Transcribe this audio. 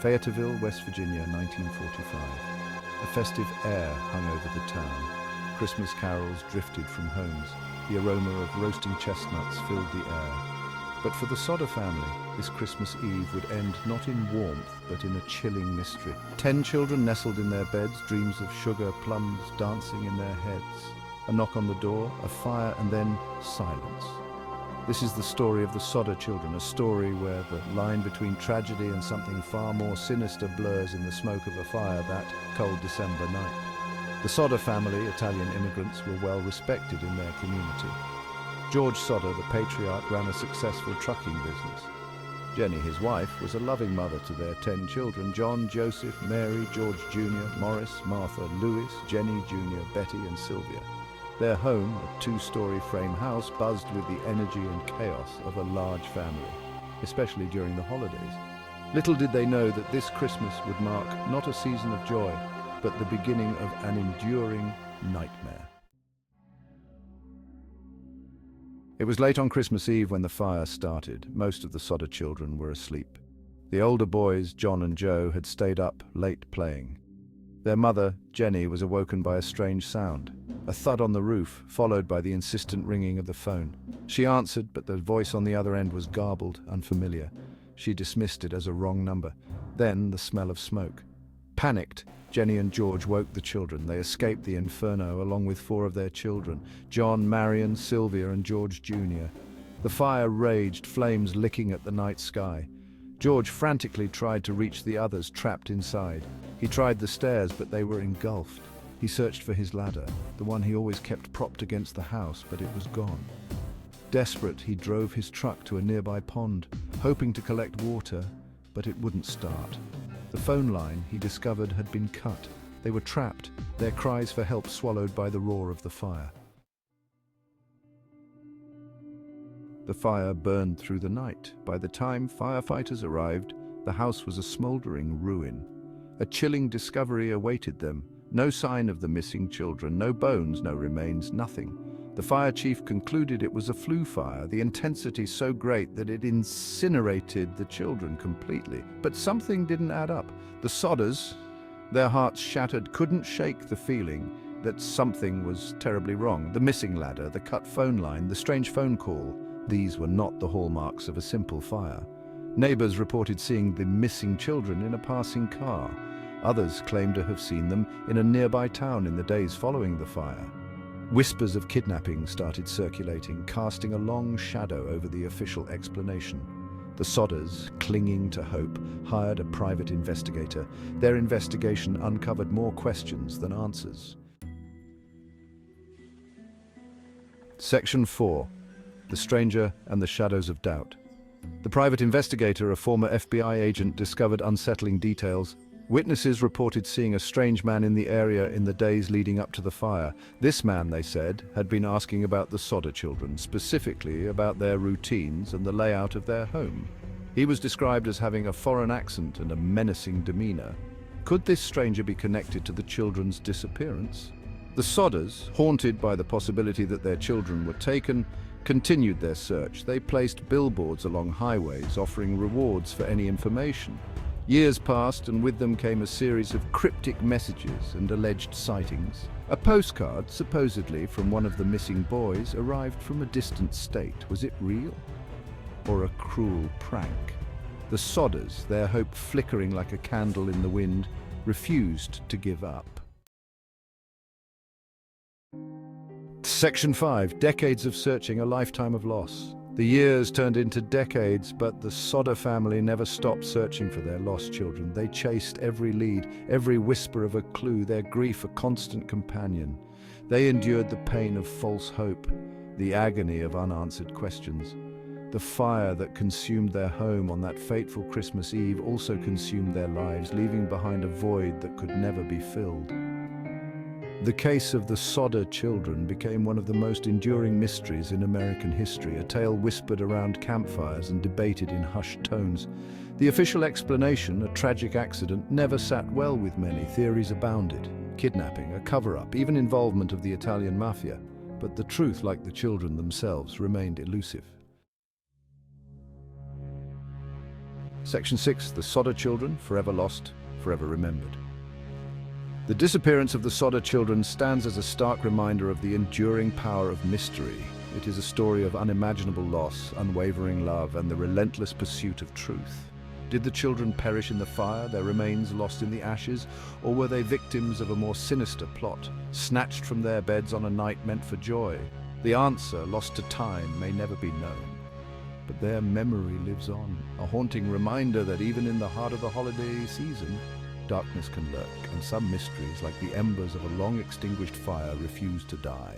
Fayetteville, West Virginia, 1945. A festive air hung over the town. Christmas carols drifted from homes. The aroma of roasting chestnuts filled the air. But for the Sodder family, this Christmas Eve would end not in warmth, but in a chilling mystery. 10 children nestled in their beds, dreams of sugar plums dancing in their heads. A knock on the door, a fire, and then silence. This is the story of the Sodder children, a story where the line between tragedy and something far more sinister blurs in the smoke of a fire that cold December night. The Sodder family, Italian immigrants, were well respected in their community. George Sodder, the patriarch, ran a successful trucking business. Jenny, his wife, was a loving mother to their 10 children: John, Joseph, Mary, George Jr., Morris, Martha, Louis, Jenny Jr., Betty and Sylvia. Their home, a 2-story frame house, buzzed with the energy and chaos of a large family, especially during the holidays. Little did they know that this Christmas would mark not a season of joy, but the beginning of an enduring nightmare. It was late on Christmas Eve when the fire started. Most of the Sodder children were asleep. The older boys, John and Joe, had stayed up late playing. Their mother, Jenny, was awoken by a strange sound, a thud on the roof, followed by the insistent ringing of the phone. She answered, but the voice on the other end was garbled, unfamiliar. She dismissed it as a wrong number. Then the smell of smoke. Panicked, Jenny and George woke the children. They escaped the inferno along with 4 of their children: John, Marion, Sylvia and George Jr. The fire raged, flames licking at the night sky. George frantically tried to reach the others trapped inside. He tried the stairs, but they were engulfed. He searched for his ladder, the one he always kept propped against the house, but it was gone. Desperate, he drove his truck to a nearby pond, hoping to collect water, but it wouldn't start. The phone line, he discovered, had been cut. They were trapped, their cries for help swallowed by the roar of the fire. The fire burned through the night. By the time firefighters arrived, the house was a smoldering ruin. A chilling discovery awaited them. No sign of the missing children, no bones, no remains, nothing. The fire chief concluded it was a flue fire, the intensity so great that it incinerated the children completely. But something didn't add up. The Sodders, their hearts shattered, couldn't shake the feeling that something was terribly wrong. The missing ladder, the cut phone line, the strange phone call, these were not the hallmarks of a simple fire. Neighbors reported seeing the missing children in a passing car. Others claimed to have seen them in a nearby town in the days following the fire. Whispers of kidnapping started circulating, casting a long shadow over the official explanation. The Sodders, clinging to hope, hired a private investigator. Their investigation uncovered more questions than answers. Section 4. The Stranger and the Shadows of Doubt. The private investigator, a former FBI agent, discovered unsettling details. Witnesses reported seeing a strange man in the area in the days leading up to the fire. This man, they said, had been asking about the Sodder children, specifically about their routines and the layout of their home. He was described as having a foreign accent and a menacing demeanor. Could this stranger be connected to the children's disappearance? The Sodders, haunted by the possibility that their children were taken, continued their search. They placed billboards along highways offering rewards for any information. Years passed, and with them came a series of cryptic messages and alleged sightings. A postcard, supposedly from one of the missing boys, arrived from a distant state. Was it real? Or a cruel prank? The Sodders, their hope flickering like a candle in the wind, refused to give up. Section 5. Decades of searching, a lifetime of loss. The years turned into decades, but the Sodder family never stopped searching for their lost children. They chased every lead, every whisper of a clue, their grief a constant companion. They endured the pain of false hope, the agony of unanswered questions. The fire that consumed their home on that fateful Christmas Eve also consumed their lives, leaving behind a void that could never be filled. The case of the Sodder children became one of the most enduring mysteries in American history, a tale whispered around campfires and debated in hushed tones. The official explanation, a tragic accident, never sat well with many. Theories abounded: kidnapping, a cover-up, even involvement of the Italian mafia. But the truth, like the children themselves, remained elusive. Section 6. The Sodder Children, forever lost, forever remembered. The disappearance of the Sodder children stands as a stark reminder of the enduring power of mystery. It is a story of unimaginable loss, unwavering love, and the relentless pursuit of truth. Did the children perish in the fire, their remains lost in the ashes, or were they victims of a more sinister plot, snatched from their beds on a night meant for joy? The answer, lost to time, may never be known. But their memory lives on, a haunting reminder that even in the heart of the holiday season, darkness can lurk, and some mysteries, like the embers of a long-extinguished fire, refuse to die.